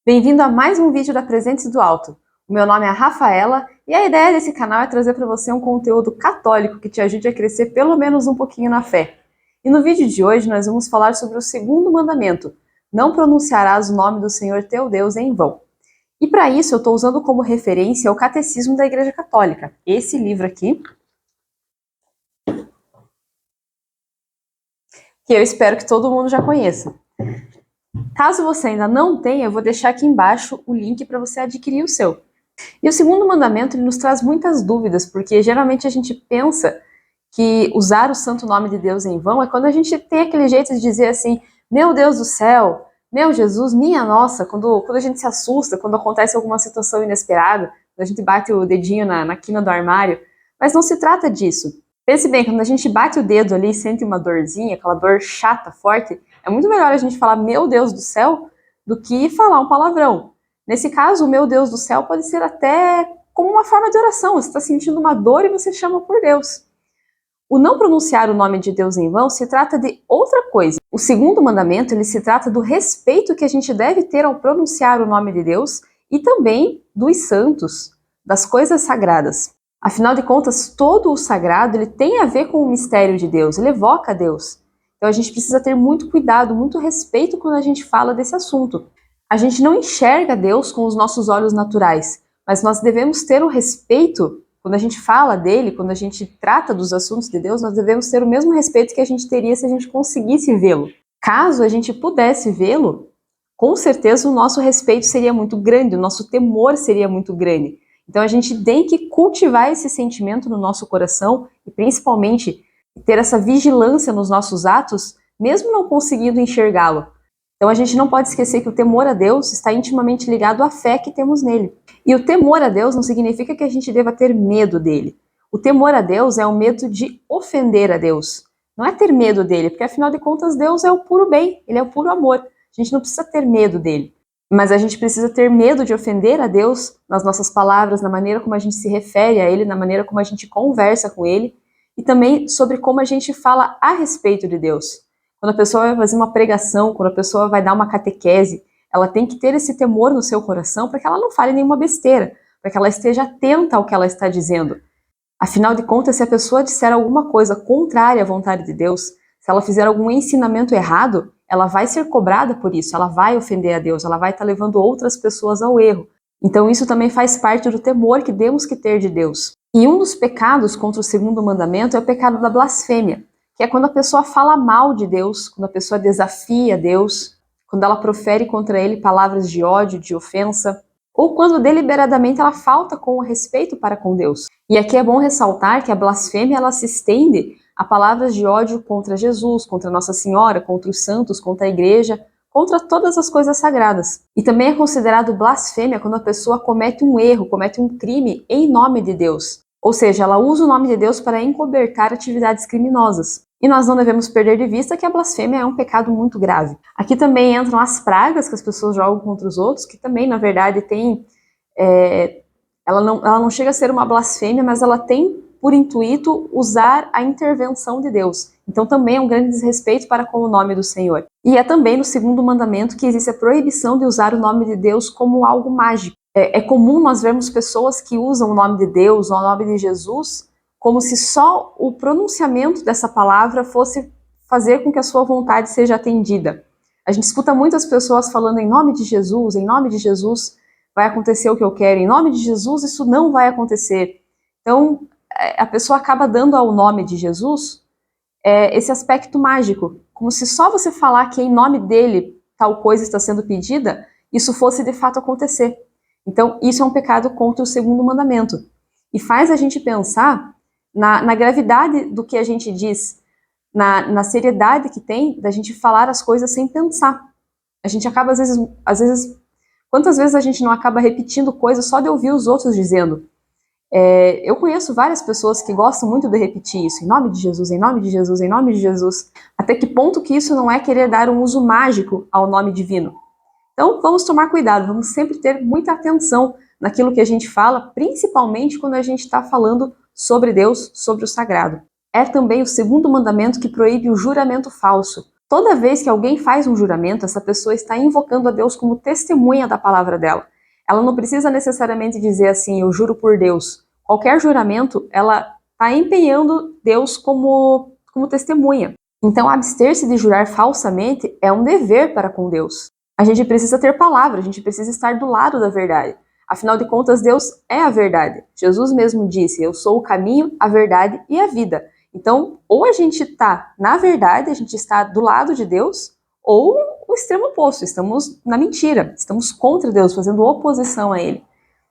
Bem-vindo a mais um vídeo da Presentes do Alto. O meu nome é Rafaela e a ideia desse canal é trazer para você um conteúdo católico que te ajude a crescer pelo menos um pouquinho na fé. E no vídeo de hoje nós vamos falar sobre o segundo mandamento: não pronunciarás o nome do Senhor teu Deus em vão. E para isso eu estou usando como referência o Catecismo da Igreja Católica, esse livro aqui, que eu espero que todo mundo já conheça. Caso você ainda não tenha, eu vou deixar aqui embaixo o link para você adquirir o seu. E o segundo mandamento ele nos traz muitas dúvidas, porque geralmente a gente pensa que usar o santo nome de Deus em vão é quando a gente tem aquele jeito de dizer assim, meu Deus do céu, meu Jesus, minha nossa, quando a gente se assusta, quando acontece alguma situação inesperada, quando a gente bate o dedinho na quina do armário, mas não se trata disso. Pense bem, quando a gente bate o dedo ali e sente uma dorzinha, aquela dor chata, forte, é muito melhor a gente falar meu Deus do céu do que falar um palavrão. Nesse caso, o meu Deus do céu pode ser até como uma forma de oração. Você está sentindo uma dor e você chama por Deus. O não pronunciar o nome de Deus em vão se trata de outra coisa. O segundo mandamento, ele se trata do respeito que a gente deve ter ao pronunciar o nome de Deus e também dos santos, das coisas sagradas. Afinal de contas, todo o sagrado ele tem a ver com o mistério de Deus, ele evoca a Deus. Então a gente precisa ter muito cuidado, muito respeito quando a gente fala desse assunto. A gente não enxerga Deus com os nossos olhos naturais, mas nós devemos ter o respeito, quando a gente fala dele, quando a gente trata dos assuntos de Deus, nós devemos ter o mesmo respeito que a gente teria se a gente conseguisse vê-lo. Caso a gente pudesse vê-lo, com certeza o nosso respeito seria muito grande, o nosso temor seria muito grande. Então a gente tem que cultivar esse sentimento no nosso coração e principalmente ter essa vigilância nos nossos atos, mesmo não conseguindo enxergá-lo. Então a gente não pode esquecer que o temor a Deus está intimamente ligado à fé que temos nele. E o temor a Deus não significa que a gente deva ter medo dele. O temor a Deus é o medo de ofender a Deus. Não é ter medo dele, porque afinal de contas Deus é o puro bem, ele é o puro amor. A gente não precisa ter medo dele. Mas a gente precisa ter medo de ofender a Deus nas nossas palavras, na maneira como a gente se refere a ele, na maneira como a gente conversa com ele, e também sobre como a gente fala a respeito de Deus. Quando a pessoa vai fazer uma pregação, quando a pessoa vai dar uma catequese, ela tem que ter esse temor no seu coração para que ela não fale nenhuma besteira, para que ela esteja atenta ao que ela está dizendo. Afinal de contas, se a pessoa disser alguma coisa contrária à vontade de Deus, se ela fizer algum ensinamento errado, ela vai ser cobrada por isso, ela vai ofender a Deus, ela vai estar levando outras pessoas ao erro. Então isso também faz parte do temor que temos que ter de Deus. E um dos pecados contra o segundo mandamento é o pecado da blasfêmia, que é quando a pessoa fala mal de Deus, quando a pessoa desafia Deus, quando ela profere contra ele palavras de ódio, de ofensa, ou quando deliberadamente ela falta com o respeito para com Deus. E aqui é bom ressaltar que a blasfêmia ela se estende a palavras de ódio contra Jesus, contra Nossa Senhora, contra os santos, contra a igreja, contra todas as coisas sagradas. E também é considerado blasfêmia quando a pessoa comete um erro, comete um crime em nome de Deus. Ou seja, ela usa o nome de Deus para encobertar atividades criminosas. E nós não devemos perder de vista que a blasfêmia é um pecado muito grave. Aqui também entram as pragas que as pessoas jogam contra os outros, que também, na verdade, tem... ela não chega a ser uma blasfêmia, mas ela tem por intuito usar a intervenção de Deus. Então também é um grande desrespeito para com o nome do Senhor. E é também no segundo mandamento que existe a proibição de usar o nome de Deus como algo mágico. É comum nós vermos pessoas que usam o nome de Deus ou o nome de Jesus como se só o pronunciamento dessa palavra fosse fazer com que a sua vontade seja atendida. A gente escuta muitas pessoas falando em nome de Jesus vai acontecer o que eu quero, em nome de Jesus isso não vai acontecer. Então a pessoa acaba dando ao nome de Jesus esse aspecto mágico, como se só você falar que em nome dele tal coisa está sendo pedida, isso fosse de fato acontecer. Então isso é um pecado contra o segundo mandamento. E faz a gente pensar na gravidade do que a gente diz, na seriedade que tem da gente falar as coisas sem pensar. A gente acaba, às vezes, quantas vezes a gente não acaba repetindo coisas só de ouvir os outros dizendo? Eu conheço várias pessoas que gostam muito de repetir isso, em nome de Jesus, em nome de Jesus, em nome de Jesus. Até que ponto que isso não é querer dar um uso mágico ao nome divino? Então vamos tomar cuidado, vamos sempre ter muita atenção naquilo que a gente fala, principalmente quando a gente está falando sobre Deus, sobre o sagrado. É também o segundo mandamento que proíbe o juramento falso. Toda vez que alguém faz um juramento, essa pessoa está invocando a Deus como testemunha da palavra dela. Ela não precisa necessariamente dizer assim, eu juro por Deus. Qualquer juramento, ela está empenhando Deus como testemunha. Então, abster-se de jurar falsamente é um dever para com Deus. A gente precisa ter palavra, a gente precisa estar do lado da verdade. Afinal de contas, Deus é a verdade. Jesus mesmo disse, eu sou o caminho, a verdade e a vida. Então, ou a gente está na verdade, a gente está do lado de Deus, ou o extremo oposto, estamos na mentira, estamos contra Deus, fazendo oposição a Ele.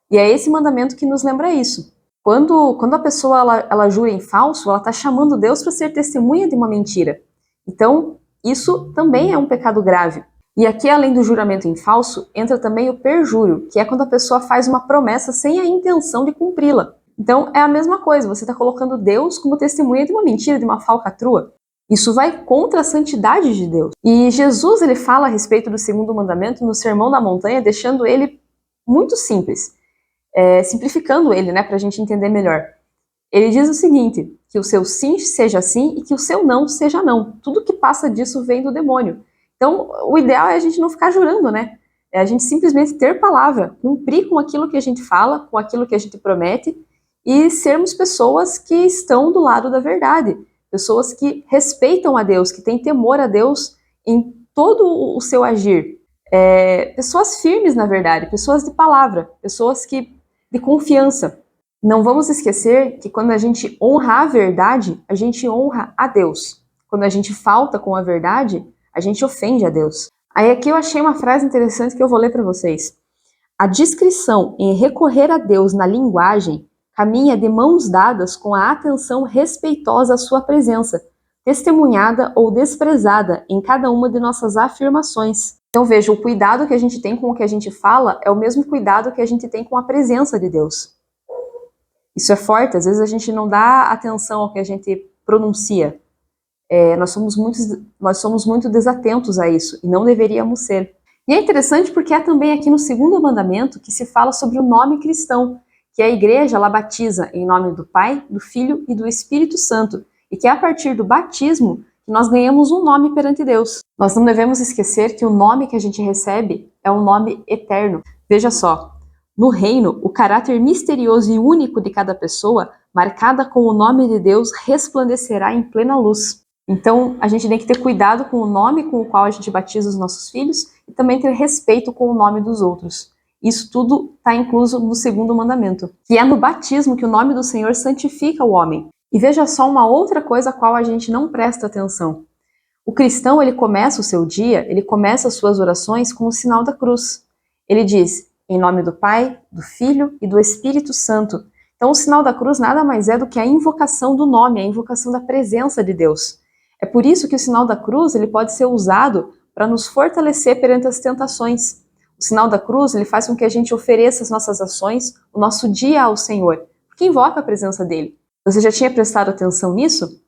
E é esse mandamento que nos lembra isso. Quando a pessoa ela jura em falso, ela está chamando Deus para ser testemunha de uma mentira. Então, isso também é um pecado grave. E aqui, além do juramento em falso, entra também o perjúrio, que é quando a pessoa faz uma promessa sem a intenção de cumpri-la. Então, é a mesma coisa, você está colocando Deus como testemunha de uma mentira, de uma falcatrua. Isso vai contra a santidade de Deus. E Jesus, ele fala a respeito do segundo mandamento no Sermão da Montanha, deixando ele muito simples. Simplificando ele, para a gente entender melhor. Ele diz o seguinte, que o seu sim seja sim e que o seu não seja não. Tudo que passa disso vem do demônio. Então, o ideal é a gente não ficar jurando, É a gente simplesmente ter palavra, cumprir com aquilo que a gente fala, com aquilo que a gente promete e sermos pessoas que estão do lado da verdade. Pessoas que respeitam a Deus, que têm temor a Deus em todo o seu agir. Pessoas firmes, na verdade, pessoas de palavra, pessoas de confiança. Não vamos esquecer que quando a gente honra a verdade, a gente honra a Deus. Quando a gente falta com a verdade, a gente ofende a Deus. Aí aqui eu achei uma frase interessante que eu vou ler para vocês. A discrição em recorrer a Deus na linguagem caminha de mãos dadas com a atenção respeitosa à sua presença, testemunhada ou desprezada em cada uma de nossas afirmações. Então veja, o cuidado que a gente tem com o que a gente fala é o mesmo cuidado que a gente tem com a presença de Deus. Isso é forte, às vezes a gente não dá atenção ao que a gente pronuncia. Nós somos muito desatentos a isso, e não deveríamos ser. E é interessante porque é também aqui no segundo mandamento que se fala sobre o nome cristão, que a igreja ela batiza em nome do Pai, do Filho e do Espírito Santo, e que é a partir do batismo que nós ganhamos um nome perante Deus. Nós não devemos esquecer que o nome que a gente recebe é um nome eterno. Veja só, no reino, o caráter misterioso e único de cada pessoa, marcada com o nome de Deus, resplandecerá em plena luz. Então, a gente tem que ter cuidado com o nome com o qual a gente batiza os nossos filhos e também ter respeito com o nome dos outros. Isso tudo está incluso no segundo mandamento, que é no batismo que o nome do Senhor santifica o homem. E veja só uma outra coisa a qual a gente não presta atenção. O cristão, ele começa o seu dia, ele começa as suas orações com o sinal da cruz. Ele diz, em nome do Pai, do Filho e do Espírito Santo. Então, o sinal da cruz nada mais é do que a invocação do nome, a invocação da presença de Deus. É por isso que o sinal da cruz ele pode ser usado para nos fortalecer perante as tentações. O sinal da cruz ele faz com que a gente ofereça as nossas ações, o nosso dia ao Senhor, porque invoca a presença dele. Você já tinha prestado atenção nisso?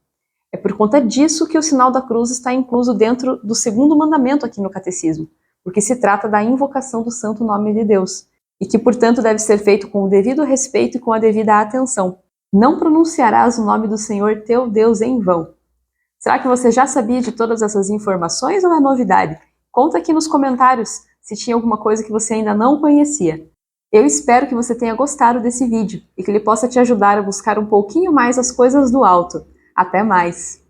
É por conta disso que o sinal da cruz está incluso dentro do segundo mandamento aqui no Catecismo, porque se trata da invocação do santo nome de Deus, e que, portanto, deve ser feito com o devido respeito e com a devida atenção. Não pronunciarás o nome do Senhor teu Deus em vão. Será que você já sabia de todas essas informações ou é novidade? Conta aqui nos comentários se tinha alguma coisa que você ainda não conhecia. Eu espero que você tenha gostado desse vídeo e que ele possa te ajudar a buscar um pouquinho mais as coisas do alto. Até mais!